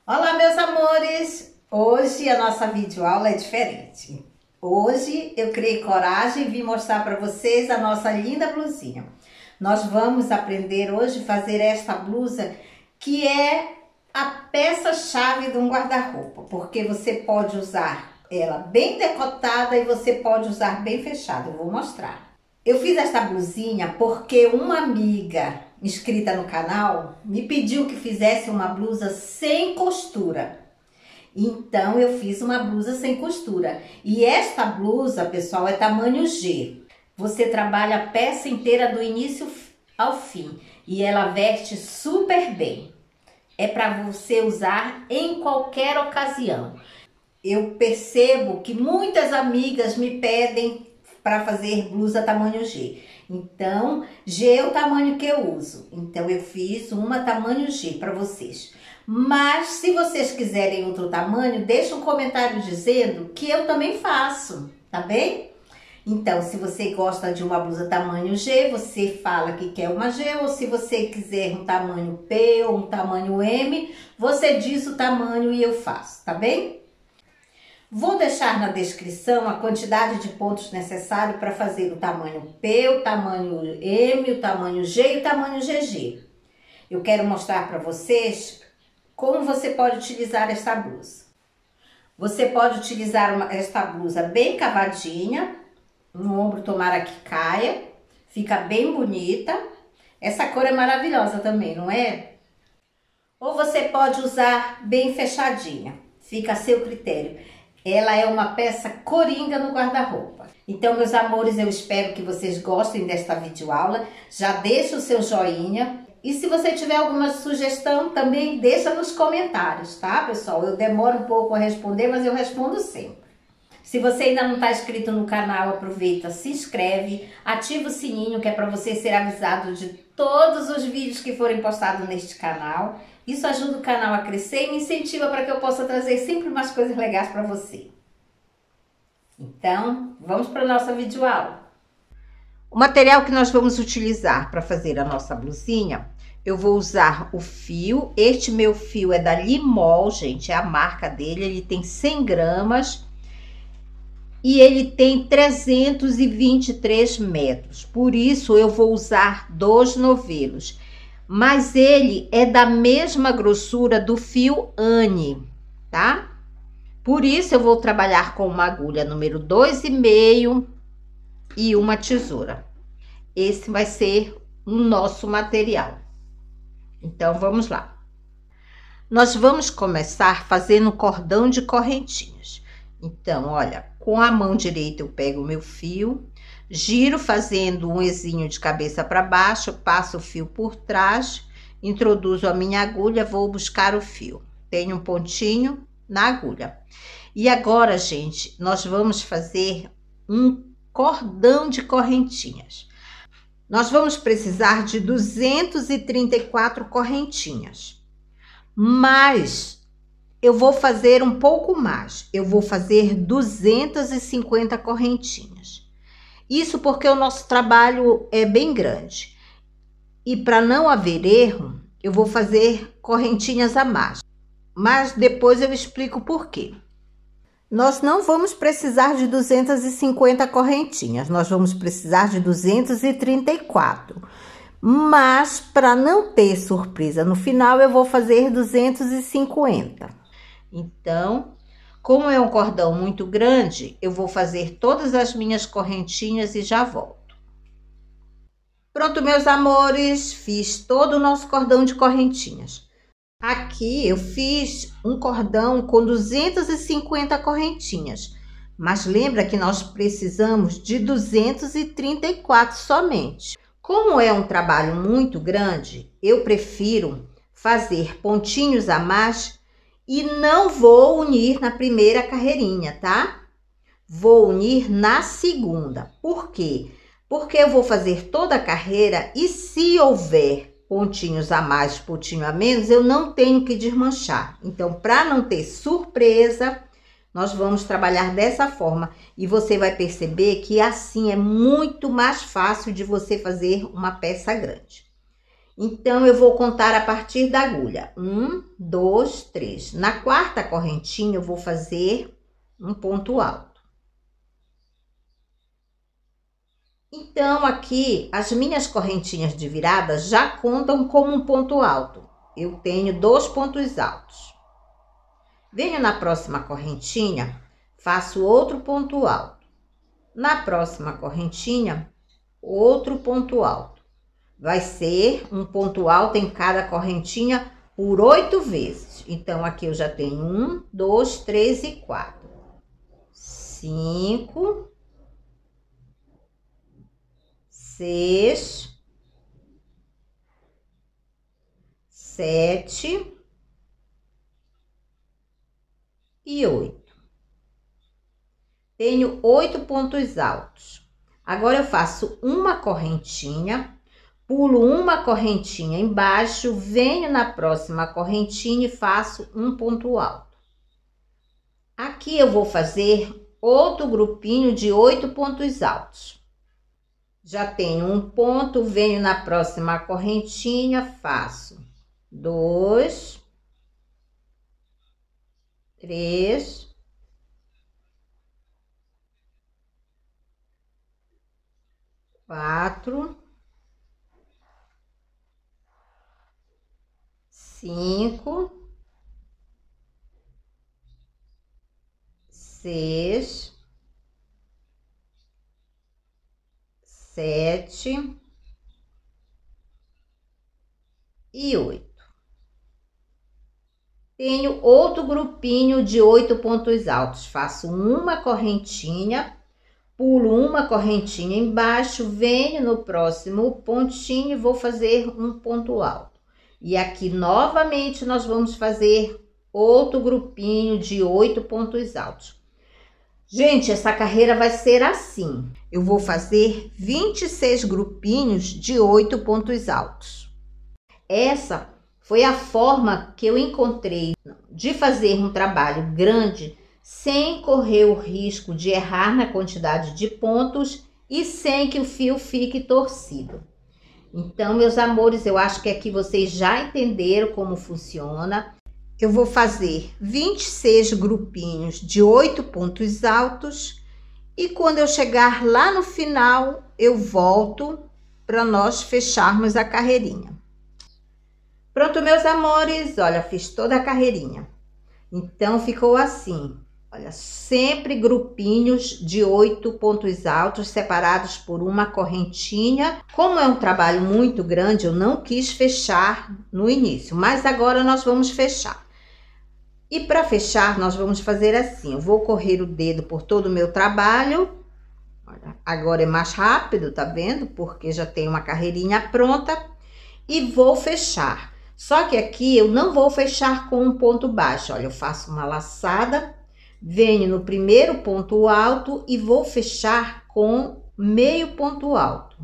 Olá, meus amores! Hoje a nossa videoaula é diferente. Hoje eu criei coragem e vim mostrar para vocês a nossa linda blusinha. Nós vamos aprender hoje a fazer esta blusa que é a peça-chave de um guarda-roupa, porque você pode usar ela bem decotada e você pode usar bem fechada. Eu vou mostrar. Eu fiz esta blusinha porque uma amiga inscrita no canal me pediu que fizesse uma blusa sem costura. Então eu fiz uma blusa sem costura. E esta blusa, pessoal, é tamanho G. Você trabalha a peça inteira do início ao fim e ela veste super bem. É para você usar em qualquer ocasião. Eu percebo que muitas amigas me pedem para fazer blusa tamanho G. Então, G é o tamanho que eu uso. Então, eu fiz uma tamanho G para vocês. Mas, se vocês quiserem outro tamanho, deixa um comentário dizendo que eu também faço, tá bem? Então, se você gosta de uma blusa tamanho G, você fala que quer uma G. Ou se você quiser um tamanho P ou um tamanho M, você diz o tamanho e eu faço, tá bem? Vou deixar na descrição a quantidade de pontos necessários para fazer o tamanho P, o tamanho M, o tamanho G e o tamanho GG. Eu quero mostrar para vocês como você pode utilizar esta blusa. Você pode utilizar esta blusa bem cavadinha, no ombro tomara que caia, fica bem bonita. Essa cor é maravilhosa também, não é? Ou você pode usar bem fechadinha, fica a seu critério. Ela é uma peça coringa no guarda-roupa. Então, meus amores, eu espero que vocês gostem desta videoaula. Já deixa o seu joinha. E se você tiver alguma sugestão, também deixa nos comentários, tá, pessoal? Eu demoro um pouco a responder, mas eu respondo sempre. Se você ainda não está inscrito no canal, aproveita, se inscreve, ativa o sininho, que é para você ser avisado de todos os vídeos que forem postados neste canal. Isso ajuda o canal a crescer e me incentiva para que eu possa trazer sempre mais coisas legais para você. Então, vamos para a nossa videoaula. O material que nós vamos utilizar para fazer a nossa blusinha, eu vou usar o fio. Este meu fio é da Limol, gente, é a marca dele. Ele tem 100 gramas e ele tem 323 metros. Por isso, eu vou usar 2 novelos. Mas ele é da mesma grossura do fio Anne, tá? Por isso, eu vou trabalhar com uma agulha número 2,5 e uma tesoura. Esse vai ser o nosso material. Então, vamos lá. Nós vamos começar fazendo cordão de correntinhas. Então, olha, com a mão direita eu pego o meu fio, giro fazendo um Ezinho de cabeça para baixo, passo o fio por trás, introduzo a minha agulha, vou buscar o fio. Tenho um pontinho na agulha. E agora, gente, nós vamos fazer um cordão de correntinhas. Nós vamos precisar de 234 correntinhas. Mas eu vou fazer um pouco mais. Eu vou fazer 250 correntinhas. Isso porque o nosso trabalho é bem grande. E para não haver erro, eu vou fazer correntinhas a mais. Mas depois eu explico por quê. Nós não vamos precisar de 250 correntinhas. Nós vamos precisar de 234. Mas para não ter surpresa no final, eu vou fazer 250. Então, como é um cordão muito grande, eu vou fazer todas as minhas correntinhas e já volto. Pronto, meus amores, fiz todo o nosso cordão de correntinhas. Aqui eu fiz um cordão com 250 correntinhas, mas lembra que nós precisamos de 234 somente. Como é um trabalho muito grande, eu prefiro fazer pontinhos a mais e não vou unir na primeira carreirinha, tá? Vou unir na segunda. Por quê? Porque eu vou fazer toda a carreira e se houver pontinhos a mais, pontinho a menos, eu não tenho que desmanchar. Então, para não ter surpresa, nós vamos trabalhar dessa forma. E você vai perceber que assim é muito mais fácil de você fazer uma peça grande. Então, eu vou contar a partir da agulha. 1, 2, 3. Na quarta correntinha, eu vou fazer um ponto alto. Então, aqui, as minhas correntinhas de virada já contam como um ponto alto. Eu tenho 2 pontos altos. Venho na próxima correntinha, faço outro ponto alto. Na próxima correntinha, outro ponto alto. Vai ser um ponto alto em cada correntinha por 8 vezes. Então, aqui eu já tenho 1, 2, 3 e 4. 5, 6, 7 e 8. Tenho 8 pontos altos. Agora eu faço uma correntinha, pulo uma correntinha embaixo, venho na próxima correntinha e faço um ponto alto. Aqui eu vou fazer outro grupinho de 8 pontos altos. Já tenho um ponto, venho na próxima correntinha, faço 2, 3, 4, 5, 6, 7 e 8. Tenho outro grupinho de 8 pontos altos. Faço uma correntinha, pulo uma correntinha embaixo, venho no próximo pontinho e vou fazer um ponto alto. E aqui novamente nós vamos fazer outro grupinho de 8 pontos altos. Gente, essa carreira vai ser assim. Eu vou fazer 26 grupinhos de 8 pontos altos. Essa foi a forma que eu encontrei de fazer um trabalho grande sem correr o risco de errar na quantidade de pontos e sem que o fio fique torcido. Então, meus amores, eu acho que aqui vocês já entenderam como funciona. Eu vou fazer 26 grupinhos de 8 pontos altos e quando eu chegar lá no final, eu volto para nós fecharmos a carreirinha. Pronto, meus amores, olha, fiz toda a carreirinha. Então, ficou assim, olha, sempre grupinhos de 8 pontos altos separados por uma correntinha. Como é um trabalho muito grande, eu não quis fechar no início, mas agora nós vamos fechar. E para fechar, nós vamos fazer assim, eu vou correr o dedo por todo o meu trabalho. Olha, agora é mais rápido, tá vendo? Porque já tem uma carreirinha pronta e vou fechar. Só que aqui eu não vou fechar com um ponto baixo. Olha, eu faço uma laçada, venho no primeiro ponto alto e vou fechar com meio ponto alto.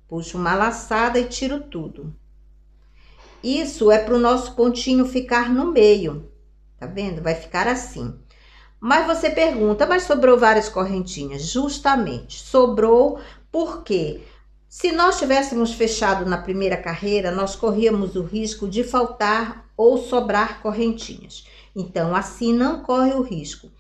Puxo uma laçada e tiro tudo. Isso é para o nosso pontinho ficar no meio, tá vendo? Vai ficar assim. Mas você pergunta, mas sobrou várias correntinhas? Justamente, sobrou porque se nós tivéssemos fechado na primeira carreira, nós corríamos o risco de faltar ou sobrar correntinhas. Então, assim não corre o risco.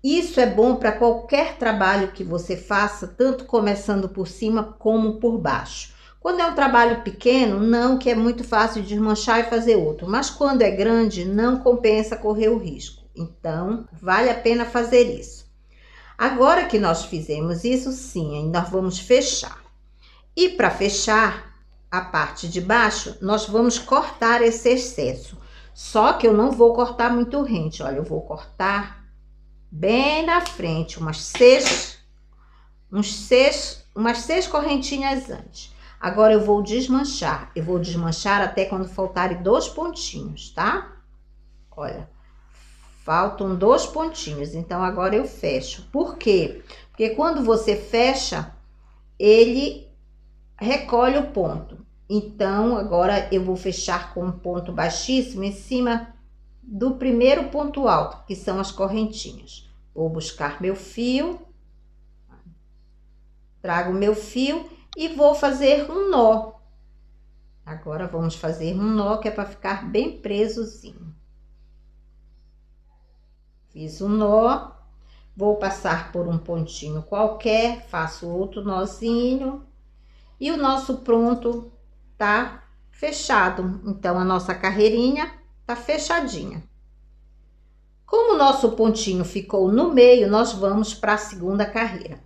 Isso é bom para qualquer trabalho que você faça, tanto começando por cima como por baixo. Quando é um trabalho pequeno, não, que é muito fácil de desmanchar e fazer outro. Mas quando é grande, não compensa correr o risco. Então, vale a pena fazer isso. Agora que nós fizemos isso, sim, nós vamos fechar. E para fechar a parte de baixo, nós vamos cortar esse excesso. Só que eu não vou cortar muito rente, olha, eu vou cortar bem na frente, umas seis correntinhas antes. Agora eu vou desmanchar até quando faltarem 2 pontinhos, tá? Olha, faltam 2 pontinhos, então agora eu fecho. Por quê? Porque quando você fecha, ele recolhe o ponto. Então, agora eu vou fechar com um ponto baixíssimo em cima do primeiro ponto alto, que são as correntinhas. Vou buscar meu fio, trago meu fio e vou fazer um nó. Agora vamos fazer um nó que é para ficar bem presozinho. Fiz um nó, vou passar por um pontinho qualquer, faço outro nozinho e o nosso pronto tá fechado. Então a nossa carreirinha tá fechadinha. Como o nosso pontinho ficou no meio, nós vamos para a segunda carreira.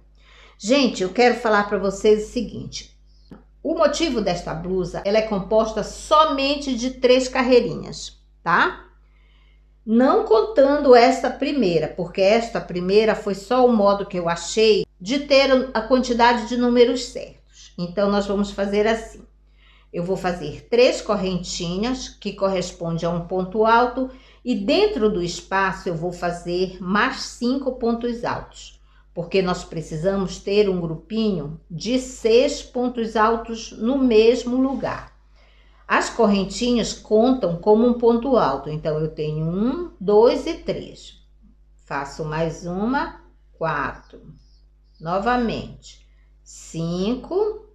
Gente, eu quero falar para vocês o seguinte: o motivo desta blusa, ela é composta somente de 3 carreirinhas, tá? Não contando esta primeira, porque esta primeira foi só o modo que eu achei de ter a quantidade de números certos. Então, nós vamos fazer assim. Eu vou fazer 3 correntinhas, que corresponde a um ponto alto, e dentro do espaço eu vou fazer mais 5 pontos altos, porque nós precisamos ter um grupinho de 6 pontos altos no mesmo lugar. As correntinhas contam como um ponto alto, então eu tenho 1, 2 e 3. Faço mais uma, 4. Novamente, 5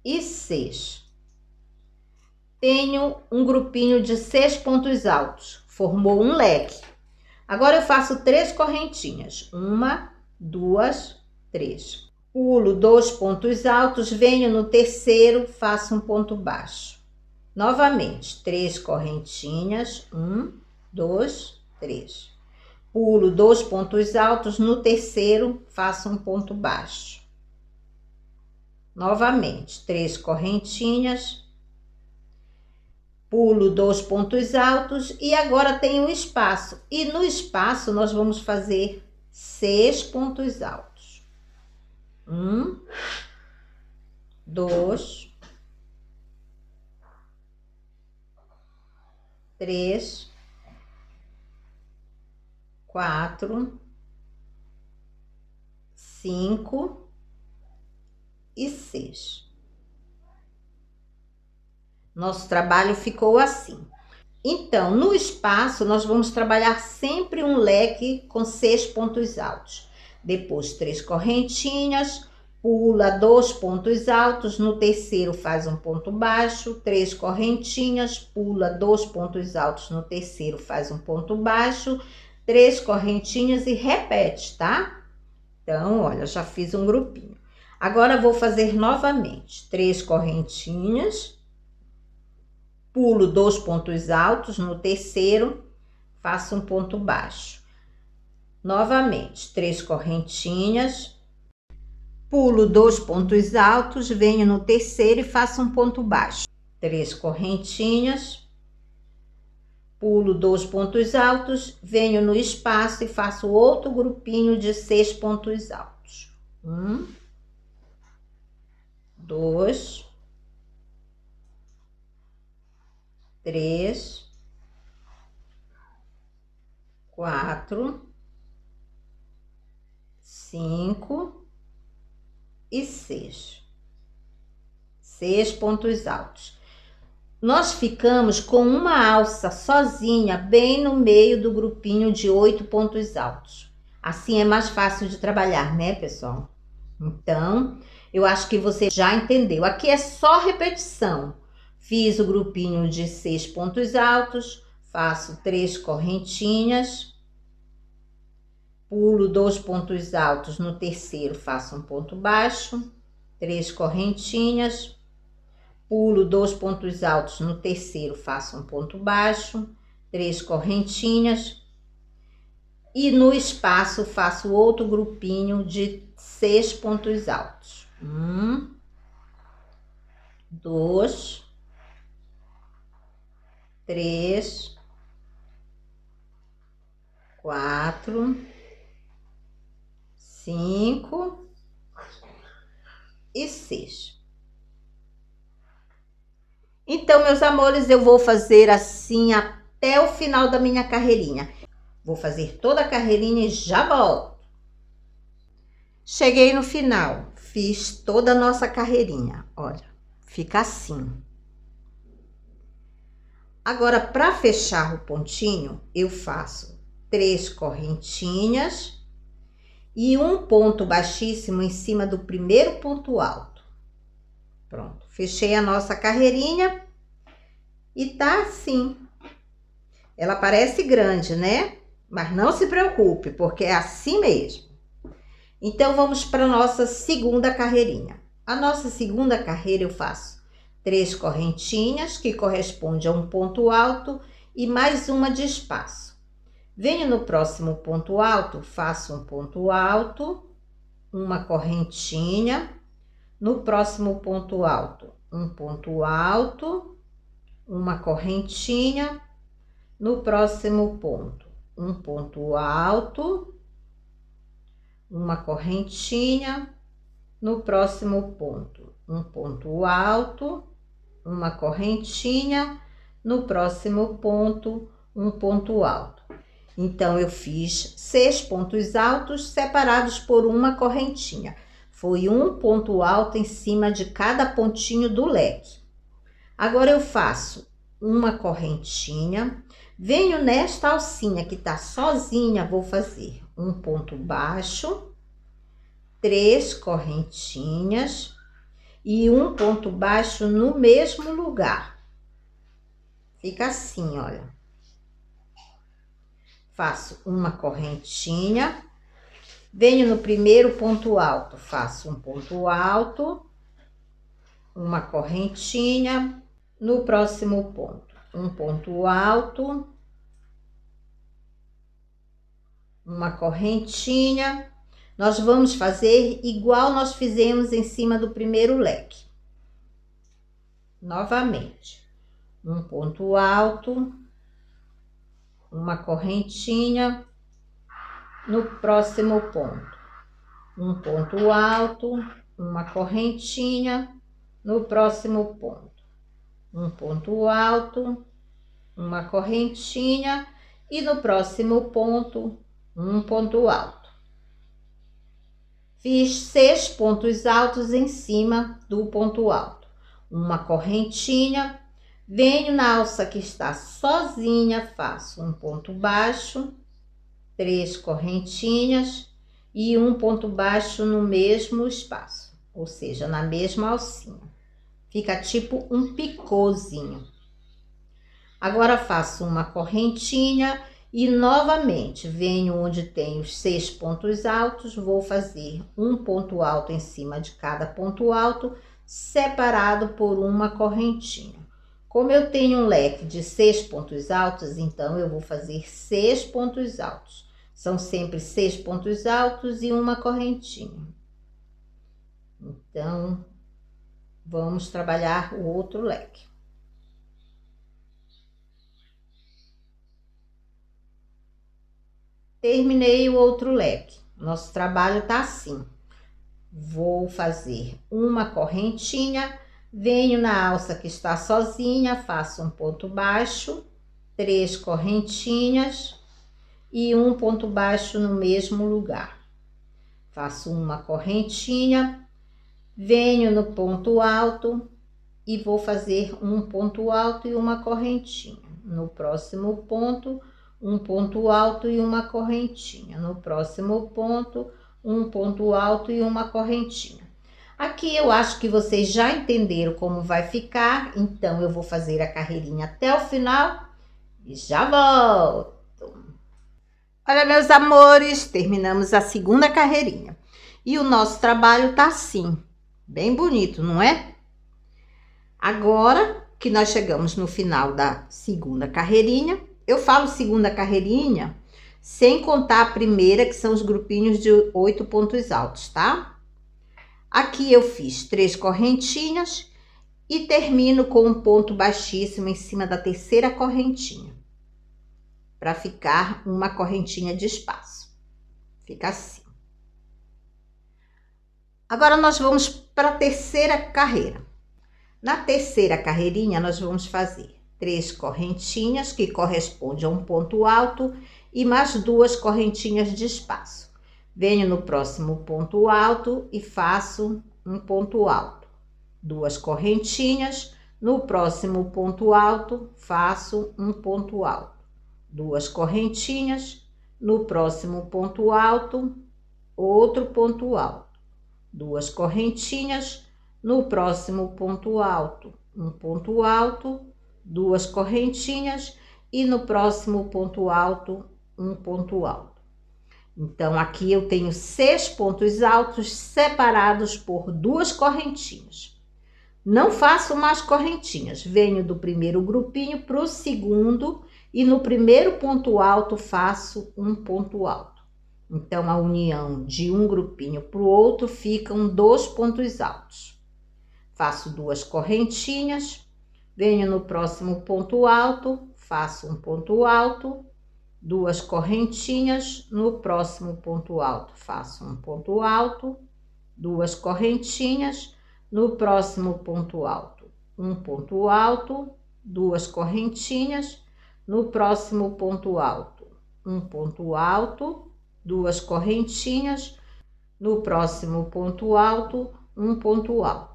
e 6. Tenho um grupinho de 6 pontos altos, formou um leque. Agora eu faço 3 correntinhas, 1, 2, 3. Pulo 2 pontos altos, venho no terceiro, faço um ponto baixo. Novamente, 3 correntinhas, 1, 2, 3. Pulo 2 pontos altos, no terceiro, faço um ponto baixo. Novamente, 3 correntinhas, pulo 2 pontos altos e agora tem um espaço. E no espaço nós vamos fazer 6 pontos altos. 1, 2, 3, 4, 5 e 6. Nosso trabalho ficou assim. Então, no espaço, nós vamos trabalhar sempre um leque com 6 pontos altos. Depois, 3 correntinhas, pula 2 pontos altos, no terceiro faz um ponto baixo, 3 correntinhas, pula 2 pontos altos, no terceiro faz um ponto baixo, 3 correntinhas e repete, tá? Então, olha, já fiz um grupinho. Agora, vou fazer novamente 3 correntinhas, pulo 2 pontos altos, no terceiro faço um ponto baixo. Novamente, 3 correntinhas, pulo 2 pontos altos, venho no terceiro e faço um ponto baixo. 3 correntinhas, pulo 2 pontos altos, venho no espaço e faço outro grupinho de 6 pontos altos. 1, 2, 3, 4, 5 e 6. 6 pontos altos. Nós ficamos com uma alça sozinha bem no meio do grupinho de 8 pontos altos. Assim é mais fácil de trabalhar, né, pessoal? Então, eu acho que você já entendeu. Aqui é só repetição. Fiz o grupinho de 6 pontos altos, faço 3 correntinhas, pulo 2 pontos altos, no terceiro faço um ponto baixo, 3 correntinhas, pulo 2 pontos altos, no terceiro faço um ponto baixo, 3 correntinhas e no espaço faço outro grupinho de 6 pontos altos. 1, 2, 3, 4, 5 e 6. Então, meus amores, eu vou fazer assim até o final da minha carreirinha. Vou fazer toda a carreirinha e já volto. Cheguei no final, fiz toda a nossa carreirinha. Olha, fica assim. Agora, para fechar o pontinho, eu faço 3 correntinhas e um ponto baixíssimo em cima do primeiro ponto alto. Pronto, fechei a nossa carreirinha e tá assim. Ela parece grande, né? Mas não se preocupe, porque é assim mesmo. Então, vamos para a nossa segunda carreirinha. A nossa segunda carreira eu faço 3 correntinhas, que corresponde a um ponto alto, e mais uma de espaço. Venho no próximo ponto alto, faço um ponto alto, uma correntinha. No próximo ponto alto, um ponto alto, uma correntinha. No próximo ponto, um ponto alto, uma correntinha. No próximo ponto, um ponto alto, uma correntinha. No próximo ponto, um ponto alto. Então, eu fiz 6 pontos altos separados por uma correntinha. Foi um ponto alto em cima de cada pontinho do leque. Agora, eu faço uma correntinha. Venho nesta alcinha que tá sozinha, vou fazer um ponto baixo, 3 correntinhas e um ponto baixo no mesmo lugar. Fica assim, olha. Faço uma correntinha, venho no primeiro ponto alto, faço um ponto alto, uma correntinha. No próximo ponto, um ponto alto, uma correntinha. Nós vamos fazer igual nós fizemos em cima do primeiro leque. Novamente, um ponto alto, uma correntinha. No próximo ponto, um ponto alto, uma correntinha. No próximo ponto, um ponto alto, uma correntinha. E no próximo ponto, um ponto alto. Fiz 6 pontos altos em cima do ponto alto, uma correntinha. Venho na alça que está sozinha, faço um ponto baixo, 3 correntinhas e um ponto baixo no mesmo espaço, ou seja, na mesma alcinha. Fica tipo um picôzinho. Agora faço uma correntinha e novamente venho onde tem os 6 pontos altos, vou fazer um ponto alto em cima de cada ponto alto, separado por uma correntinha. Como eu tenho um leque de 6 pontos altos, então eu vou fazer 6 pontos altos. São sempre 6 pontos altos e uma correntinha. Então, vamos trabalhar o outro leque. Terminei o outro leque. Nosso trabalho tá assim. Vou fazer uma correntinha, venho na alça que está sozinha, faço um ponto baixo, 3 correntinhas e um ponto baixo no mesmo lugar. Faço uma correntinha, venho no ponto alto e vou fazer um ponto alto e uma correntinha. No próximo ponto, um ponto alto e uma correntinha. No próximo ponto, um ponto alto e uma correntinha. Aqui eu acho que vocês já entenderam como vai ficar, então eu vou fazer a carreirinha até o final e já volto. Olha, meus amores, terminamos a segunda carreirinha. E o nosso trabalho tá assim, bem bonito, não é? Agora que nós chegamos no final da segunda carreirinha, eu falo segunda carreirinha sem contar a primeira, que são os grupinhos de 8 pontos altos, tá? Aqui eu fiz 3 correntinhas e termino com um ponto baixíssimo em cima da terceira correntinha, para ficar uma correntinha de espaço. Fica assim. Agora nós vamos para a terceira carreira. Na terceira carreirinha, nós vamos fazer 3 correntinhas, que corresponde a um ponto alto, e mais 2 correntinhas de espaço. Venho no próximo ponto alto e faço um ponto alto. 2 correntinhas. No próximo ponto alto, faço um ponto alto. 2 correntinhas. No próximo ponto alto, outro ponto alto. 2 correntinhas. no próximo ponto alto, um ponto alto, duas correntinhas e no próximo ponto alto, um ponto alto. Então, aqui eu tenho 6 pontos altos separados por duas correntinhas. Não faço mais correntinhas, venho do primeiro grupinho para o segundo e no primeiro ponto alto faço um ponto alto. Então, a união de um grupinho para o outro ficam 2 pontos altos. Faço duas correntinhas, venho no próximo ponto alto, faço um ponto alto, duas correntinhas, no próximo ponto alto faço um ponto alto, duas correntinhas, no próximo ponto alto, um ponto alto, duas correntinhas, no próximo ponto alto, um ponto alto, duas correntinhas, no próximo ponto alto, um ponto alto.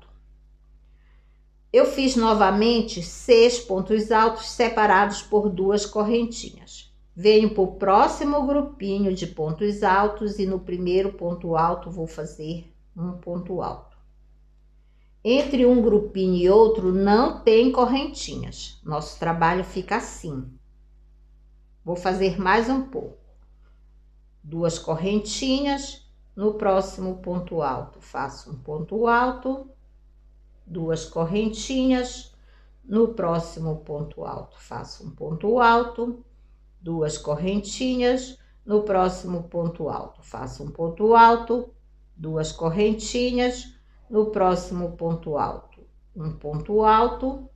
Eu fiz novamente 6 pontos altos separados por duas correntinhas. Venho para o próximo grupinho de pontos altos e no primeiro ponto alto vou fazer um ponto alto. Entre um grupinho e outro não tem correntinhas. Nosso trabalho fica assim. Vou fazer mais um pouco. Duas correntinhas, no próximo ponto alto faço um ponto alto, duas correntinhas, no próximo ponto alto faço um ponto alto, duas correntinhas, no próximo ponto alto faço um ponto alto, duas correntinhas, no próximo ponto alto, um ponto alto,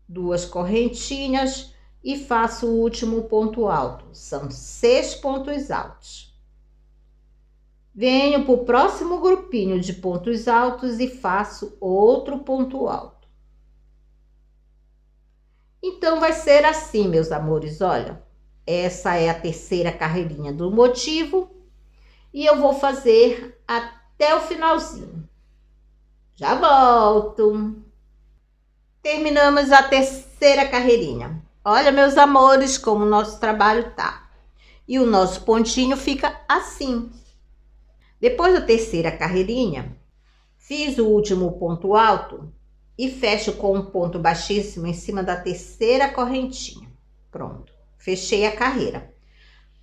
duas correntinhas e faço o último ponto alto. São 6 pontos altos. Venho para o próximo grupinho de pontos altos e faço outro ponto alto. Então, vai ser assim, meus amores, olha. Essa é a terceira carreirinha do motivo e eu vou fazer até o finalzinho. Já volto. Terminamos a terceira carreirinha. Olha, meus amores, como o nosso trabalho tá. E o nosso pontinho fica assim. Depois da terceira carreirinha, fiz o último ponto alto e fecho com um ponto baixíssimo em cima da terceira correntinha. Pronto, fechei a carreira.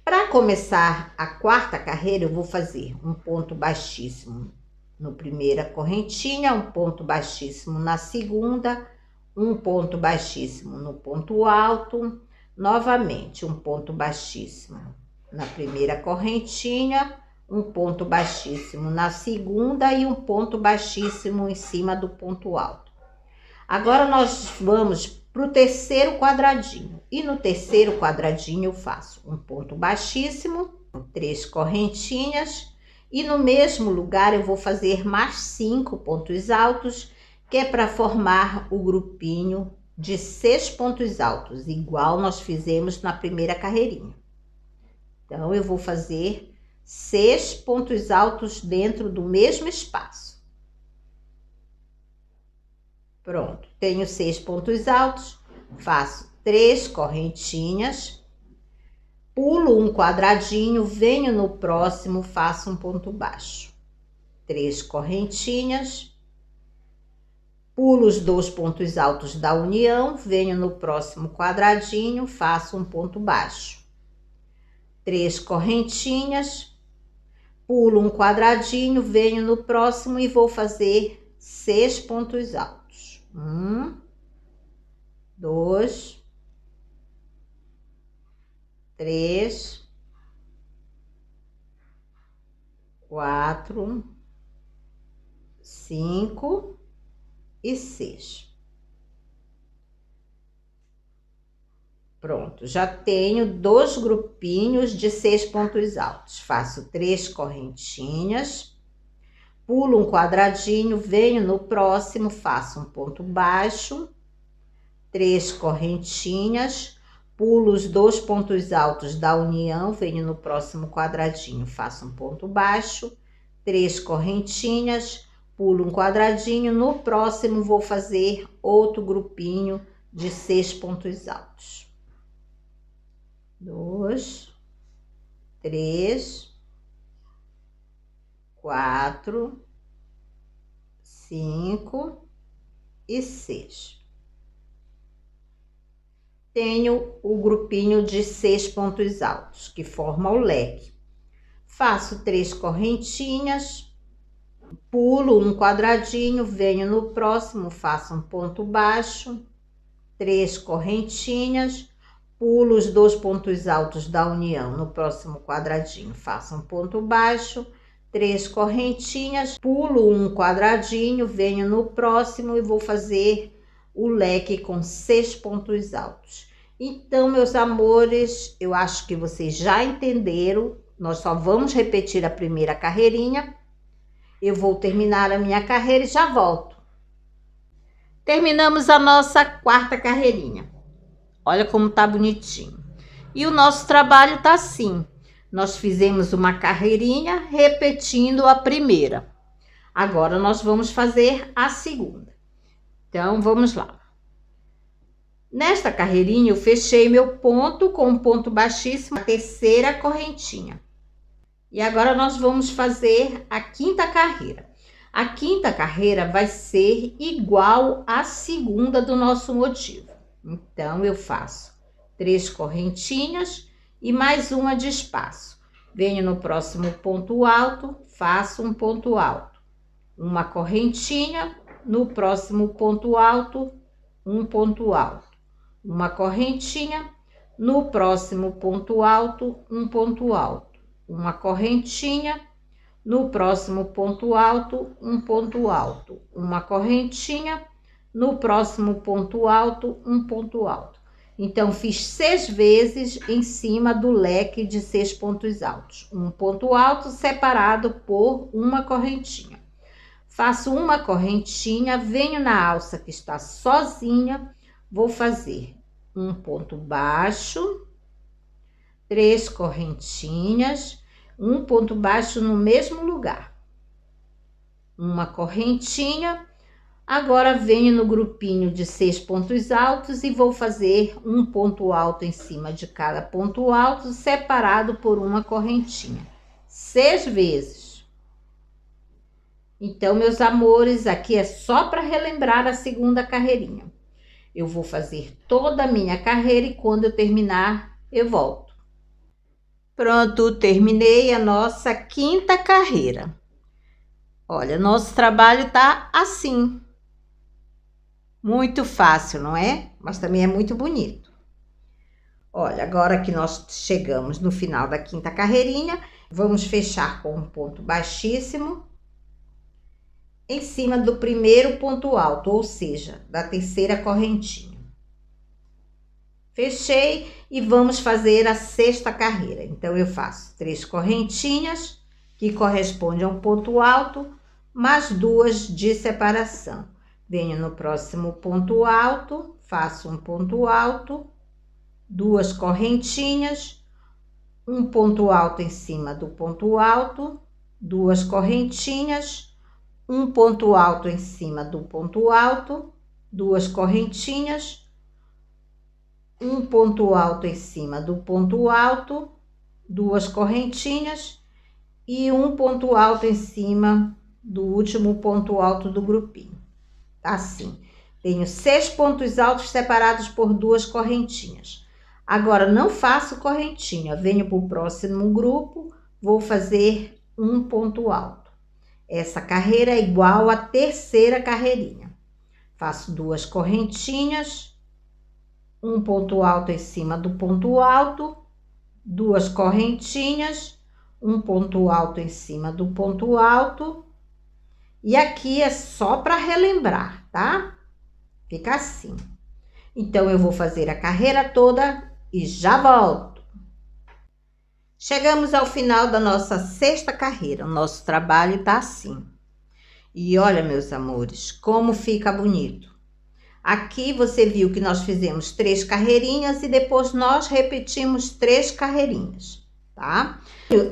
Para começar a quarta carreira, eu vou fazer um ponto baixíssimo na primeira correntinha, um ponto baixíssimo na segunda, um ponto baixíssimo no ponto alto, novamente um ponto baixíssimo na primeira correntinha, um ponto baixíssimo na segunda e um ponto baixíssimo em cima do ponto alto. Agora nós vamos para o terceiro quadradinho e no terceiro quadradinho eu faço um ponto baixíssimo, 3 correntinhas e no mesmo lugar eu vou fazer mais 5 pontos altos, que é para formar o grupinho de 6 pontos altos, igual nós fizemos na primeira carreirinha. Então, eu vou fazer 6 pontos altos dentro do mesmo espaço. Pronto, tenho 6 pontos altos, faço 3 correntinhas, pulo um quadradinho, venho no próximo, faço um ponto baixo. 3 correntinhas, pulo os 2 pontos altos da união, venho no próximo quadradinho, faço um ponto baixo. 3 correntinhas, pulo um quadradinho, venho no próximo e vou fazer 6 pontos altos. 1, 2, 3, 4, 5 e 6. Pronto, já tenho 2 grupinhos de 6 pontos altos. Faço 3 correntinhas, pulo um quadradinho, venho no próximo, faço um ponto baixo, 3 correntinhas, pulo os 2 pontos altos da união, venho no próximo quadradinho, faço um ponto baixo, 3 correntinhas, pulo um quadradinho, no próximo vou fazer outro grupinho de 6 pontos altos. 2, 3, 4, 5 e 6. Tenho o grupinho de 6 pontos altos, que forma o leque. Faço 3 correntinhas, pulo um quadradinho, venho no próximo, faço um ponto baixo, 3 correntinhas, pulo os 2 pontos altos da união, no próximo quadradinho, faço um ponto baixo, 3 correntinhas, pulo um quadradinho, venho no próximo e vou fazer o leque com 6 pontos altos. Então, meus amores, eu acho que vocês já entenderam. Nós só vamos repetir a primeira carreirinha. Eu vou terminar a minha carreira e já volto. Terminamos a nossa quarta carreirinha. Olha como tá bonitinho. E o nosso trabalho tá assim. Nós fizemos uma carreirinha repetindo a primeira. Agora nós vamos fazer a segunda. Então, vamos lá. Nesta carreirinha, eu fechei meu ponto com um ponto baixíssimo, a terceira correntinha. E agora nós vamos fazer a quinta carreira. A quinta carreira vai ser igual à segunda do nosso motivo. Então, eu faço 3 correntinhas e mais uma de espaço. Venho no próximo ponto alto, faço um ponto alto. Uma correntinha, no próximo ponto alto, um ponto alto. Uma correntinha, no próximo ponto alto, um ponto alto. Uma correntinha, no próximo ponto alto, um ponto alto. Uma correntinha, no próximo ponto alto, um ponto alto. Então, fiz 6 vezes em cima do leque de 6 pontos altos. Um ponto alto separado por uma correntinha. Faço uma correntinha, venho na alça que está sozinha, vou fazer um ponto baixo, 3 correntinhas, um ponto baixo no mesmo lugar. Uma correntinha. Agora, venho no grupinho de 6 pontos altos e vou fazer um ponto alto em cima de cada ponto alto, separado por uma correntinha. 6 vezes. Então, meus amores, aqui é só para relembrar a segunda carreirinha. Eu vou fazer toda a minha carreira e quando eu terminar, eu volto. Pronto, terminei a nossa quinta carreira. Olha, nosso trabalho tá assim. Muito fácil, não é? Mas também é muito bonito. Olha, agora que nós chegamos no final da quinta carreirinha, vamos fechar com um ponto baixíssimo em cima do primeiro ponto alto, ou seja, da terceira correntinha. Fechei e vamos fazer a sexta carreira. Então, eu faço 3 correntinhas, que correspondem a um ponto alto, mais 2 de separação. Venho no próximo ponto alto, faço um ponto alto, 2 correntinhas, um ponto alto em cima do ponto alto, 2 correntinhas, um ponto alto em cima do ponto alto, 2 correntinhas, um ponto alto em cima do ponto alto, 2 correntinhas e um ponto alto em cima do último ponto alto do grupinho. Assim, tenho 6 pontos altos separados por 2 correntinhas. Agora, não faço correntinha, venho para o próximo grupo, vou fazer um ponto alto. Essa carreira é igual à terceira carreirinha. Faço 2 correntinhas, um ponto alto em cima do ponto alto, 2 correntinhas, um ponto alto em cima do ponto alto. E aqui é só para relembrar, tá? Fica assim. Então, eu vou fazer a carreira toda e já volto. Chegamos ao final da nossa sexta carreira. O nosso trabalho tá assim. E olha, meus amores, como fica bonito. Aqui você viu que nós fizemos 3 carreirinhas e depois nós repetimos 3 carreirinhas, tá?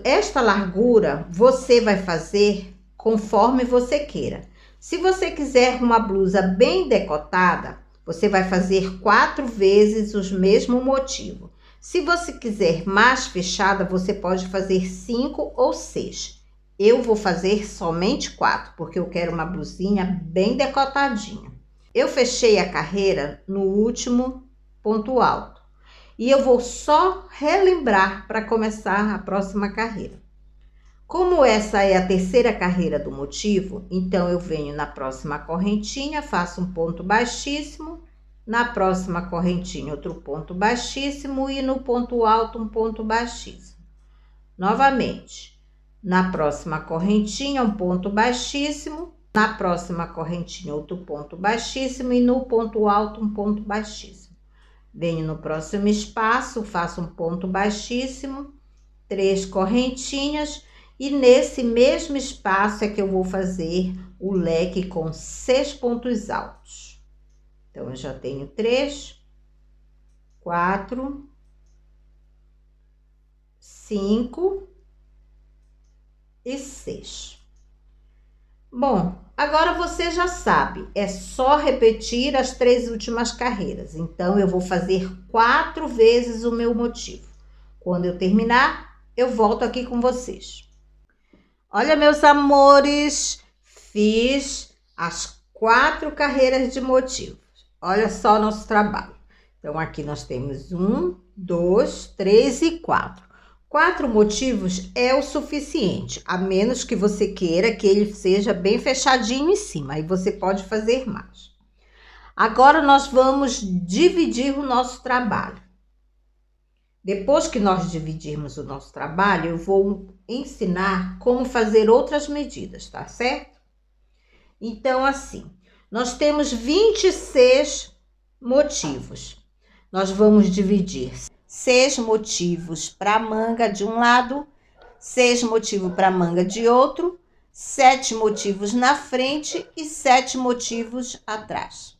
Esta largura você vai fazer conforme você queira. Se você quiser uma blusa bem decotada, você vai fazer 4 vezes o mesmo motivo. Se você quiser mais fechada, você pode fazer 5 ou 6. eu vou fazer somente 4, porque eu quero uma blusinha bem decotadinha. Eu fechei a carreira no último ponto alto. E eu vou só relembrar para começar a próxima carreira. Como essa é a terceira carreira do motivo, então eu venho na próxima correntinha, faço um ponto baixíssimo, na próxima correntinha outro ponto baixíssimo e no ponto alto um ponto baixíssimo. Novamente, na próxima correntinha um ponto baixíssimo, na próxima correntinha outro ponto baixíssimo e no ponto alto um ponto baixíssimo. Venho no próximo espaço, faço um ponto baixíssimo, 3 correntinhas. E nesse mesmo espaço é que eu vou fazer o leque com 6 pontos altos. Então, eu já tenho 3, 4, 5 e 6. Bom, agora você já sabe, é só repetir as 3 últimas carreiras. Então, eu vou fazer 4 vezes o meu motivo. Quando eu terminar, eu volto aqui com vocês. Olha, meus amores, fiz as 4 carreiras de motivos. Olha só o nosso trabalho. Então, aqui nós temos 1, 2, 3 e 4. 4 motivos é o suficiente, a menos que você queira que ele seja bem fechadinho em cima. Aí você pode fazer mais. Agora, nós vamos dividir o nosso trabalho. Depois que nós dividirmos o nosso trabalho, eu vou ensinar como fazer outras medidas, tá certo? Então, assim, nós temos 26 motivos. Nós vamos dividir 6 motivos para a manga de um lado, 6 motivos para a manga de outro, 7 motivos na frente e 7 motivos atrás.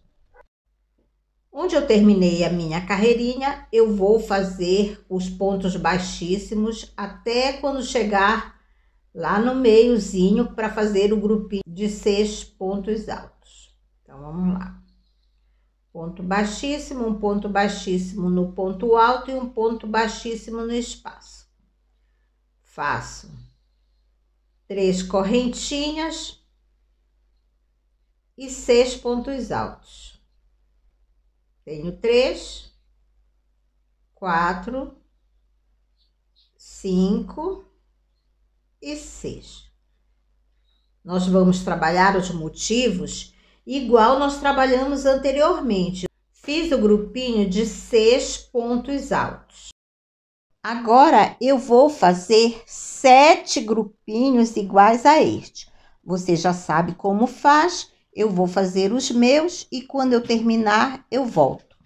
Onde eu terminei a minha carreirinha, eu vou fazer os pontos baixíssimos até quando chegar lá no meiozinho para fazer o grupinho de 6 pontos altos. Então, vamos lá. Ponto baixíssimo, um ponto baixíssimo no ponto alto e um ponto baixíssimo no espaço. Faço 3 correntinhas e 6 pontos altos. Tenho 3, 4, 5 e 6. Nós vamos trabalhar os motivos igual nós trabalhamos anteriormente. Fiz o grupinho de 6 pontos altos. Agora, eu vou fazer 7 grupinhos iguais a este. Você já sabe como faz. Eu vou fazer os meus e quando eu terminar, eu volto.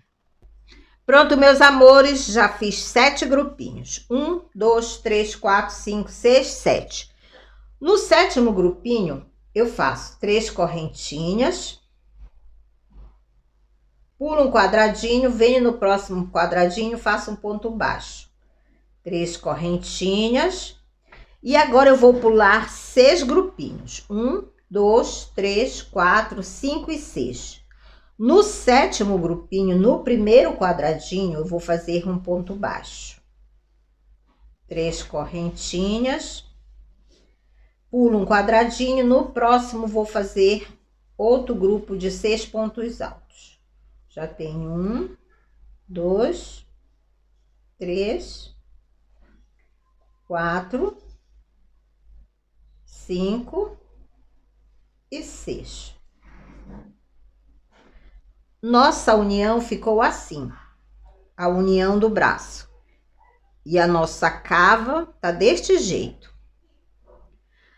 Pronto, meus amores, já fiz 7 grupinhos. 1, 2, 3, 4, 5, 6, 7. No 7º grupinho, eu faço 3 correntinhas, pulo um quadradinho, venho no próximo quadradinho, faço um ponto baixo. 3 correntinhas. E agora eu vou pular 6 grupinhos. 1, 2, 3, 4, 5 e 6. No 7º grupinho, no primeiro quadradinho, eu vou fazer um ponto baixo. 3 correntinhas. Pulo um quadradinho, no próximo vou fazer outro grupo de 6 pontos altos. Já tenho 1, 2, 3, 4, 5 e 6. Nossa união ficou assim, a união do braço. E a nossa cava tá deste jeito.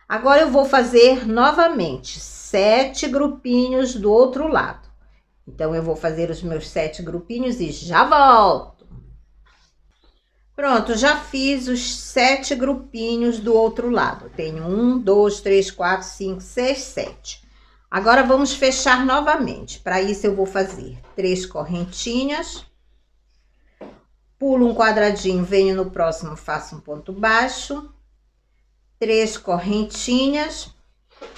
Agora eu vou fazer novamente 7 grupinhos do outro lado. Então, eu vou fazer os meus 7 grupinhos e já volto. Pronto, já fiz os 7 grupinhos do outro lado. Tenho 1, 2, 3, 4, 5, 6, 7. Agora, vamos fechar novamente. Para isso, eu vou fazer 3 correntinhas. Pulo um quadradinho, venho no próximo, faço um ponto baixo. 3 correntinhas.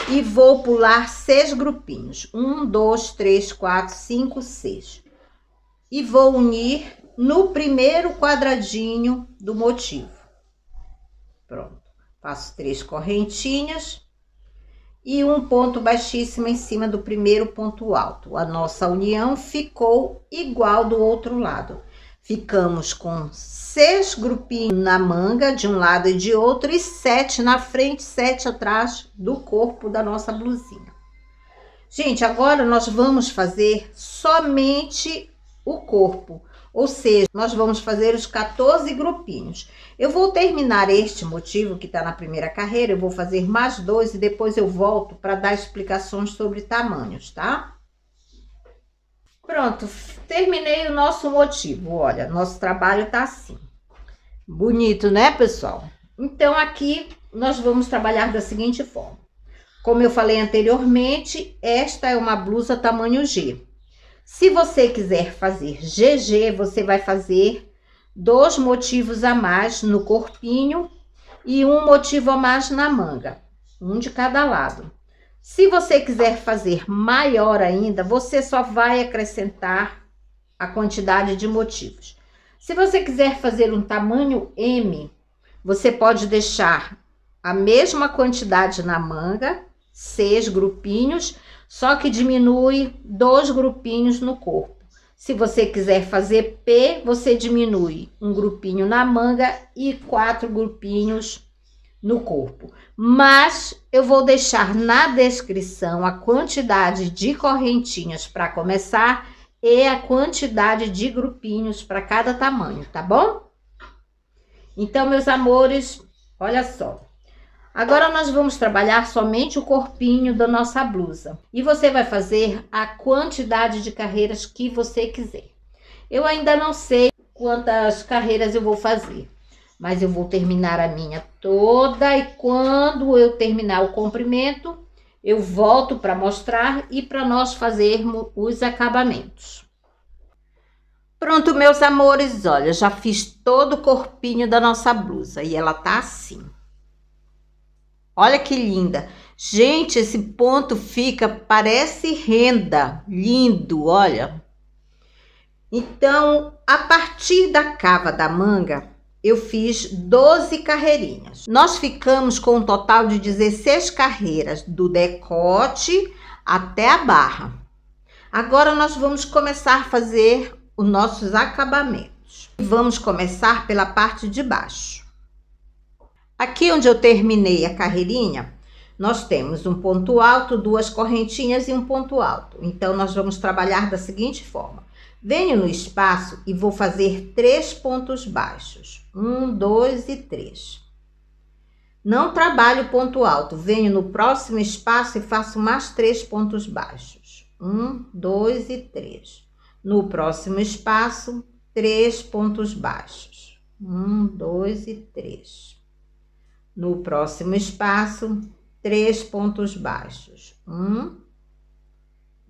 E vou pular 6 grupinhos. 1, 2, 3, 4, 5, 6. E vou unir no primeiro quadradinho do motivo. Pronto. Faço 3 correntinhas e um ponto baixíssimo em cima do primeiro ponto alto. A nossa união ficou igual do outro lado. Ficamos com 6 grupinhos na manga de um lado e de outro e 7 na frente, 7 atrás do corpo da nossa blusinha. Gente, agora nós vamos fazer somente o corpo, ou seja, nós vamos fazer os 14 grupinhos. Eu vou terminar este motivo que tá na primeira carreira, eu vou fazer mais 2 e depois eu volto para dar explicações sobre tamanhos, tá? Pronto, terminei o nosso motivo. Olha, nosso trabalho tá assim. Bonito, né, pessoal? Então, aqui nós vamos trabalhar da seguinte forma. Como eu falei anteriormente, esta é uma blusa tamanho G. Se você quiser fazer GG, você vai fazer 2 motivos a mais no corpinho e um motivo a mais na manga, um de cada lado. Se você quiser fazer maior ainda, você só vai acrescentar a quantidade de motivos. Se você quiser fazer um tamanho M, você pode deixar a mesma quantidade na manga, 6 grupinhos, só que diminui 2 grupinhos no corpo. Se você quiser fazer P, você diminui um grupinho na manga e 4 grupinhos no corpo. Mas eu vou deixar na descrição a quantidade de correntinhas para começar e a quantidade de grupinhos para cada tamanho, tá bom? Então, meus amores, olha só. Agora nós vamos trabalhar somente o corpinho da nossa blusa. E você vai fazer a quantidade de carreiras que você quiser. Eu ainda não sei quantas carreiras eu vou fazer, mas eu vou terminar a minha toda e quando eu terminar o comprimento, eu volto para mostrar e para nós fazermos os acabamentos. Pronto, meus amores, olha, já fiz todo o corpinho da nossa blusa e ela tá assim. Olha que linda. Gente, esse ponto fica, parece renda. Lindo, olha. Então, a partir da cava da manga, eu fiz 12 carreirinhas. Nós ficamos com um total de 16 carreiras, do decote até a barra. Agora, nós vamos começar a fazer os nossos acabamentos. Vamos começar pela parte de baixo. Aqui onde eu terminei a carreirinha, nós temos um ponto alto, 2 correntinhas e um ponto alto. Então, nós vamos trabalhar da seguinte forma. Venho no espaço e vou fazer 3 pontos baixos. 1, 2 e 3. Não trabalho ponto alto. Venho no próximo espaço e faço mais 3 pontos baixos. 1, 2 e 3. No próximo espaço, 3 pontos baixos. 1, 2 e 3. No próximo espaço, 3 pontos baixos. 1,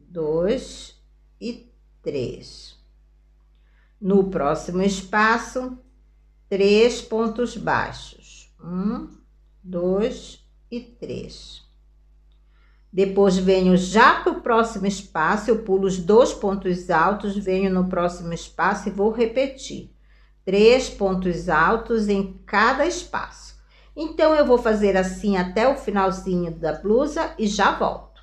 2 e 3. No próximo espaço, 3 pontos baixos. 1, 2 e 3. Depois, venho já para o próximo espaço, eu pulo os 2 pontos altos, venho no próximo espaço e vou repetir. 3 pontos altos em cada espaço. Então, eu vou fazer assim até o finalzinho da blusa e já volto.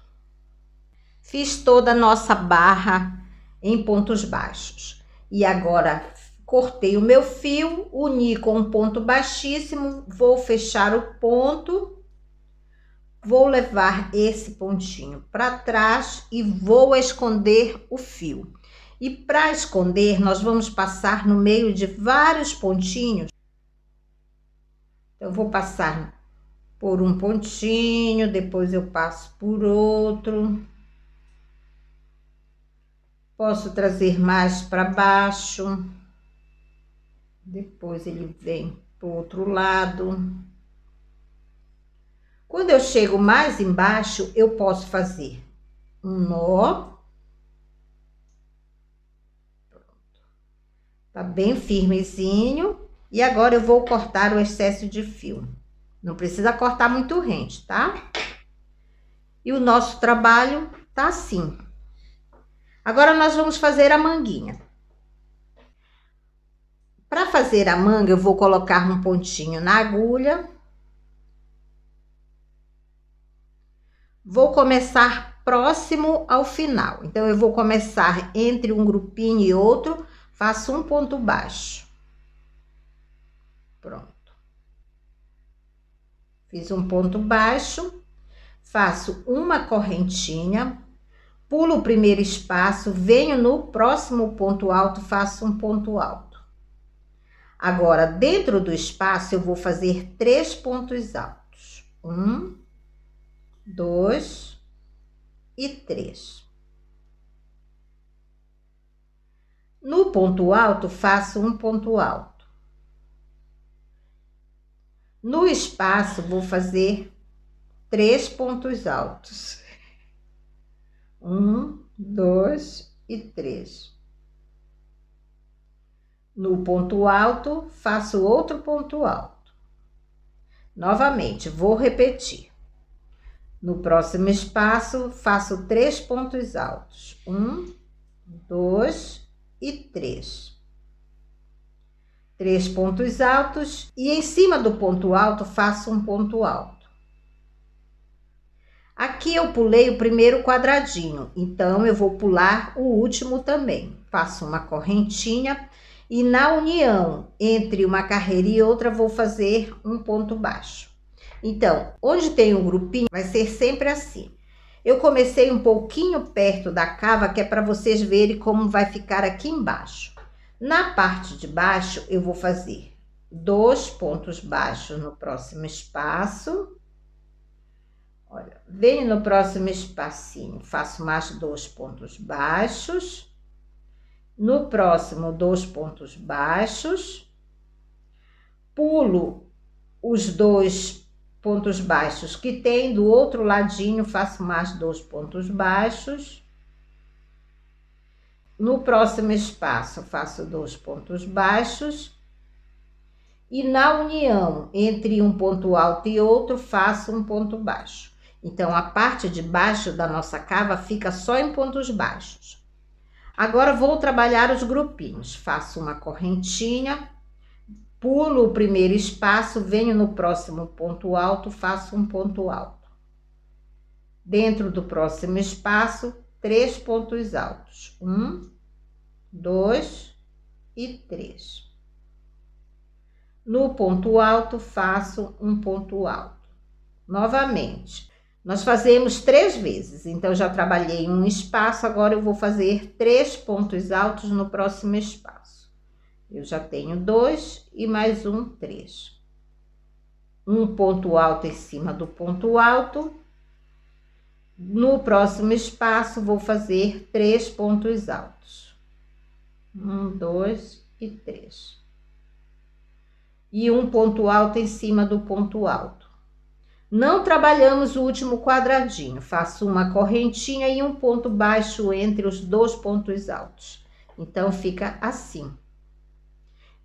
Fiz toda a nossa barra em pontos baixos. E agora, cortei o meu fio, uni com um ponto baixíssimo, vou fechar o ponto, vou levar esse pontinho para trás e vou esconder o fio. E para esconder, nós vamos passar no meio de vários pontinhos. Eu vou passar por um pontinho, depois eu passo por outro. Posso trazer mais para baixo. Depois ele vem pro outro lado. Quando eu chego mais embaixo, eu posso fazer um nó. Pronto. Tá bem firmezinho. E agora eu vou cortar o excesso de fio. Não precisa cortar muito rente, tá? E o nosso trabalho tá assim. Agora nós vamos fazer a manguinha. Para fazer a manga, eu vou colocar um pontinho na agulha. Vou começar próximo ao final. Então, eu vou começar entre um grupinho e outro, faço um ponto baixo. Pronto. Fiz um ponto baixo, faço uma correntinha, pulo o primeiro espaço, venho no próximo ponto alto, faço um ponto alto. Agora, dentro do espaço, eu vou fazer 3 pontos altos. 1, 2 e 3. No ponto alto, faço um ponto alto. No espaço, vou fazer 3 pontos altos. 1, 2 e 3. No ponto alto, faço outro ponto alto. Novamente, vou repetir. No próximo espaço, faço 3 pontos altos. 1, 2 e 3. 3 pontos altos e em cima do ponto alto faço um ponto alto. Aqui eu pulei o primeiro quadradinho, então eu vou pular o último também. Faço uma correntinha e na união entre uma carreira e outra vou fazer um ponto baixo. Então, onde tem um grupinho, vai ser sempre assim. Eu comecei um pouquinho perto da cava, que é para vocês verem como vai ficar aqui embaixo. Na parte de baixo, eu vou fazer 2 pontos baixos no próximo espaço. Olha, venho no próximo espacinho, faço mais 2 pontos baixos. No próximo, 2 pontos baixos. Pulo os 2 pontos baixos que tem do outro ladinho, faço mais 2 pontos baixos. No próximo espaço, faço 2 pontos baixos. E na união entre um ponto alto e outro, faço um ponto baixo. Então, a parte de baixo da nossa cava fica só em pontos baixos. Agora, vou trabalhar os grupinhos. Faço uma correntinha, pulo o primeiro espaço, venho no próximo ponto alto, faço um ponto alto. Dentro do próximo espaço, 3 pontos altos. 1, 2 e 3. No ponto alto, faço um ponto alto. Novamente, nós fazemos 3 vezes. Então, já trabalhei um espaço, agora eu vou fazer 3 pontos altos no próximo espaço. Eu já tenho 2 e mais um, 3. Um ponto alto em cima do ponto alto. No próximo espaço, vou fazer 3 pontos altos. 1, 2 e 3. E um ponto alto em cima do ponto alto. Não trabalhamos o último quadradinho. Faço uma correntinha e um ponto baixo entre os 2 pontos altos. Então, fica assim.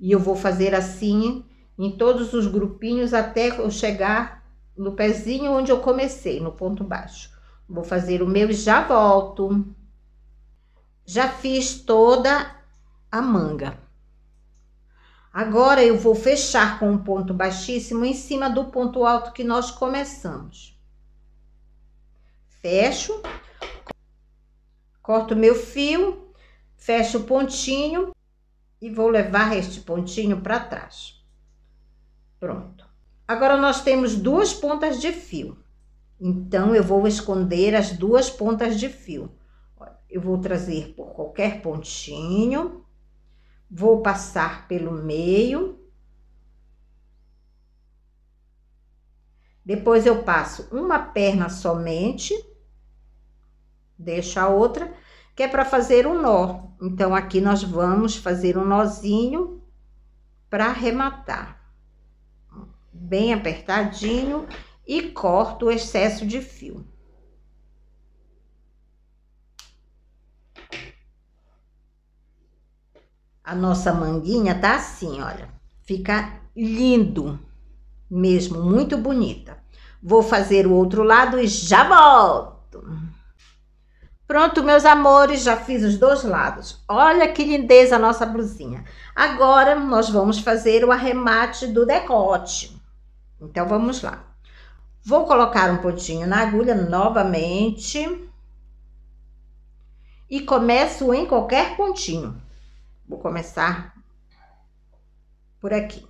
E eu vou fazer assim em todos os grupinhos até eu chegar no pezinho onde eu comecei, no ponto baixo. Vou fazer o meu e já volto. Já fiz toda a manga. Agora, eu vou fechar com um ponto baixíssimo em cima do ponto alto que nós começamos. Fecho, corto meu fio, fecho o pontinho e vou levar este pontinho para trás. Pronto. Agora, nós temos 2 pontas de fio. Então, eu vou esconder as 2 pontas de fio. Eu vou trazer por qualquer pontinho, vou passar pelo meio. Depois, eu passo uma perna somente, deixo a outra, que é para fazer um nó. Então, aqui nós vamos fazer um nozinho para arrematar. Bem apertadinho. E corto o excesso de fio. A nossa manguinha tá assim, olha. Fica lindo mesmo, muito bonita. Vou fazer o outro lado e já volto. Pronto, meus amores, já fiz os 2 lados. Olha que lindeza a nossa blusinha. Agora, nós vamos fazer o arremate do decote. Então, vamos lá. Vou colocar um pontinho na agulha novamente e começo em qualquer pontinho. Vou começar por aqui.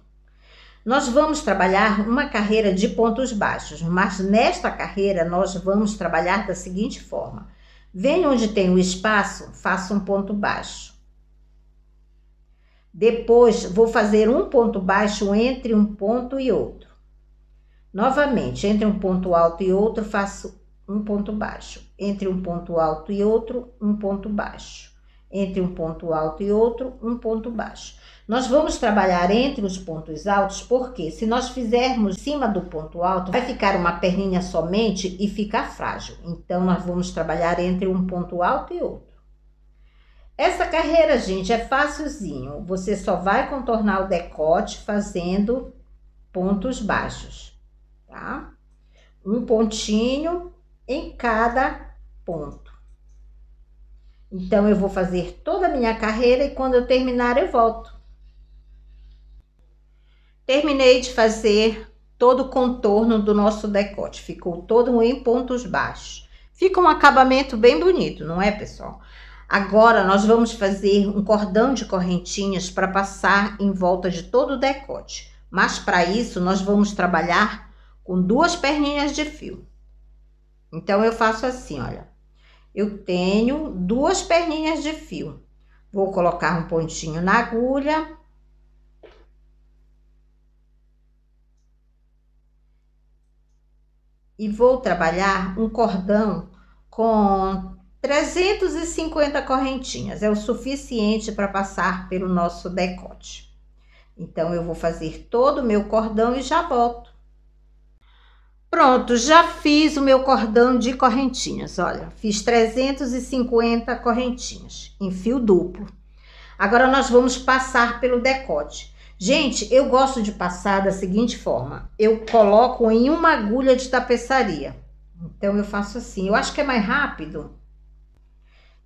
Nós vamos trabalhar uma carreira de pontos baixos, mas nesta carreira nós vamos trabalhar da seguinte forma. Venha onde tem o espaço, faça um ponto baixo. Depois, vou fazer um ponto baixo entre um ponto e outro. Novamente, entre um ponto alto e outro, faço um ponto baixo. Entre um ponto alto e outro, um ponto baixo. Entre um ponto alto e outro, um ponto baixo. Nós vamos trabalhar entre os pontos altos, porque se nós fizermos em cima do ponto alto, vai ficar uma perninha somente e ficar frágil. Então, nós vamos trabalhar entre um ponto alto e outro. Essa carreira, gente, é facilzinho. Você só vai contornar o decote fazendo pontos baixos, tá? Um pontinho em cada ponto. Então, eu vou fazer toda a minha carreira e quando eu terminar, eu volto. Terminei de fazer todo o contorno do nosso decote. Ficou todo em pontos baixos. Fica um acabamento bem bonito, não é, pessoal? Agora, nós vamos fazer um cordão de correntinhas para passar em volta de todo o decote. Mas, para isso, nós vamos trabalhar com 2 perninhas de fio. Então, eu faço assim, olha. Eu tenho 2 perninhas de fio. Vou colocar um pontinho na agulha. E vou trabalhar um cordão com 350 correntinhas. É o suficiente para passar pelo nosso decote. Então, eu vou fazer todo o meu cordão e já volto. Pronto, já fiz o meu cordão de correntinhas. Olha, fiz 350 correntinhas em fio duplo. Agora, nós vamos passar pelo decote. Gente, eu gosto de passar da seguinte forma. Eu coloco em uma agulha de tapeçaria. Então, eu faço assim. Eu acho que é mais rápido.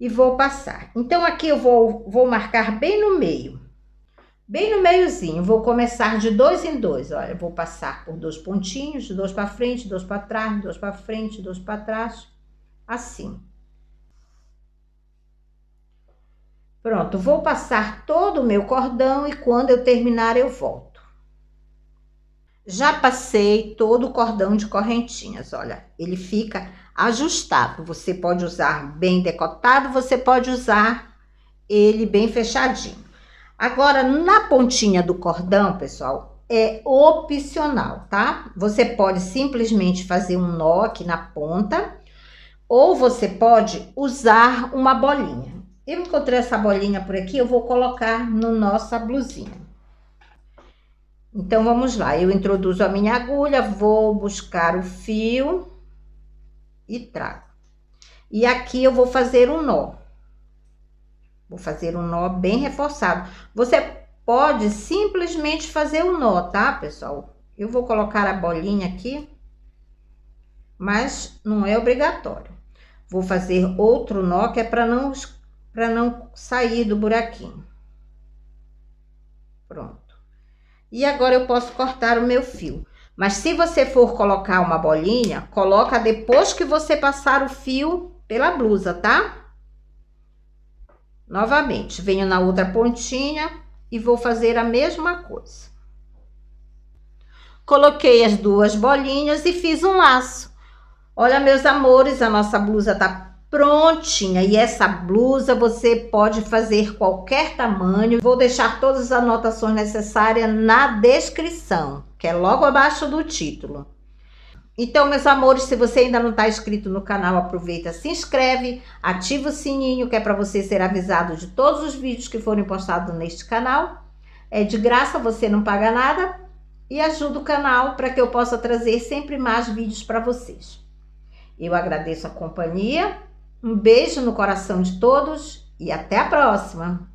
E vou passar. Então, aqui eu vou marcar bem no meio. Bem no meiozinho. Vou começar de 2 em 2. Olha, vou passar por 2 pontinhos. 2 para frente, 2 para trás, 2 para frente, 2 para trás. Assim. Pronto, vou passar todo o meu cordão e quando eu terminar eu volto. Já passei todo o cordão de correntinhas, olha, ele fica ajustado. Você pode usar bem decotado, você pode usar ele bem fechadinho. Agora, na pontinha do cordão, pessoal, é opcional, tá? Você pode simplesmente fazer um nó aqui na ponta ou você pode usar uma bolinha. Eu encontrei essa bolinha por aqui, eu vou colocar no nossa blusinha. Então, vamos lá. Eu introduzo a minha agulha, vou buscar o fio e trago. E aqui eu vou fazer um nó. Vou fazer um nó bem reforçado. Você pode simplesmente fazer um nó, tá, pessoal? Eu vou colocar a bolinha aqui, mas não é obrigatório. Vou fazer outro nó que é para não sair do buraquinho. Pronto. E agora eu posso cortar o meu fio. Mas se você for colocar uma bolinha, coloca depois que você passar o fio pela blusa, tá? Novamente, venho na outra pontinha e vou fazer a mesma coisa. Coloquei as 2 bolinhas e fiz um laço. Olha, meus amores, a nossa blusa tá prontinha. E essa blusa você pode fazer qualquer tamanho. Vou deixar todas as anotações necessárias na descrição, que é logo abaixo do título. Então, meus amores, se você ainda não está inscrito no canal, aproveita, se inscreve, ativa o sininho, que é para você ser avisado de todos os vídeos que forem postados neste canal. É de graça, você não paga nada e ajuda o canal para que eu possa trazer sempre mais vídeos para vocês. Eu agradeço a companhia. Um beijo no coração de todos e até a próxima!